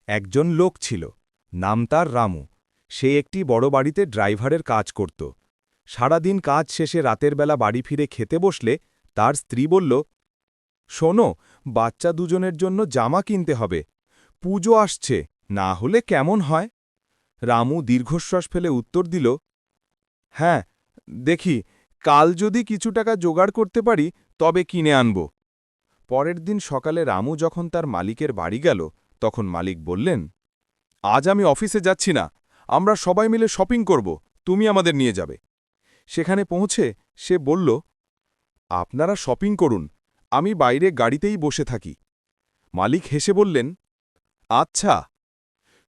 একজন লোক ছিল, নাম তার রামু। সে একটি বড় বাড়িতে ড্রাইভারের কাজ করত। সারাদিন কাজ শেষে রাতের বেলা বাড়ি ফিরে খেতে বসলে তার স্ত্রী বলল, শোনো, বাচ্চা দুজনের জন্য জামা কিনতে হবে। পুজো আসছে, না হলে কেমন হয়? রামু দীর্ঘশ্বাস ফেলে উত্তর দিল, হ্যাঁ, দেখি, কাল যদি কিছু টাকা জোগাড় করতে পারি তবে কিনে আনব। পরের দিন সকালে রামু যখন তার মালিকের বাড়ি গেল, তখন মালিক বললেন, আজ আমি অফিসে যাচ্ছি না, আমরা সবাই মিলে শপিং করব, তুমি আমাদের নিয়ে যাবে। সেখানে পৌঁছে সে বলল, আপনারা শপিং করুন, আমি বাইরে গাড়িতেই বসে থাকি। মালিক হেসে বললেন, আচ্ছা।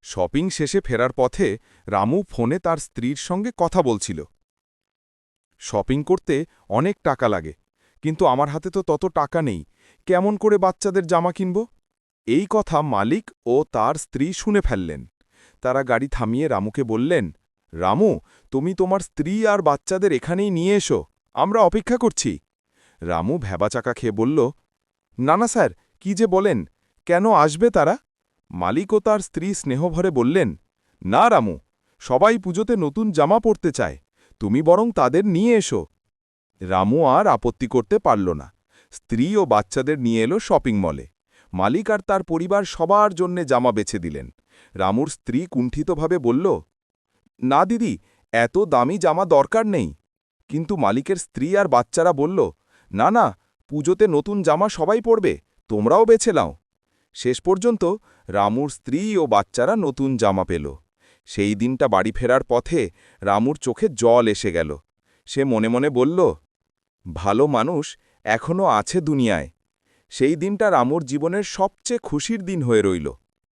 শপিং শেষে ফেরার পথে রামু ফোনে তার স্ত্রীর সঙ্গে কথা বলছিল। শপিং করতে অনেক টাকা লাগে, কিন্তু আমার হাতে তো তত টাকা নেই, কেমন করে বাচ্চাদের জামা কিনব? এই কথা মালিক ও তার স্ত্রী শুনে ফেললেন। তারা গাড়ি থামিয়ে রামুকে বললেন, রামু, তুমি তোমার স্ত্রী আর বাচ্চাদের এখানেই নিয়ে এসো, আমরা অপেক্ষা করছি। রামু ভ্যাবাচাকা খেয়ে বলল, না না স্যার, কি যে বলেন, কেন আসবে তারা? মালিক ও তার স্ত্রী স্নেহভরে বললেন, না রামু, সবাই পুজোতে নতুন জামা পরতে চায়, তুমি বরং তাদের নিয়ে এসো। রামু আর আপত্তি করতে পারল না। স্ত্রী ও বাচ্চাদের নিয়ে এলো শপিং মলে। মালিক আর তার পরিবার সবার জন্যে জামা বেছে দিলেন। রামুর স্ত্রী কুণ্ঠিতভাবে বলল, না দিদি, এত দামি জামা দরকার নেই। কিন্তু মালিকের স্ত্রী আর বাচ্চারা বলল, না না, পুজোতে নতুন জামা সবাই পরবে, তোমরাও বেছে নাও। শেষ পর্যন্ত রামুর স্ত্রী ও বাচ্চারা নতুন জামা পেল। সেই দিনটা বাড়ি ফেরার পথে রামুর চোখে জল এসে গেল। সে মনে মনে বলল, ভালো মানুষ এখনও আছে দুনিয়ায়। সেই দিনটা রামুর জীবনের সবচেয়ে খুশির দিন হয়ে রইল।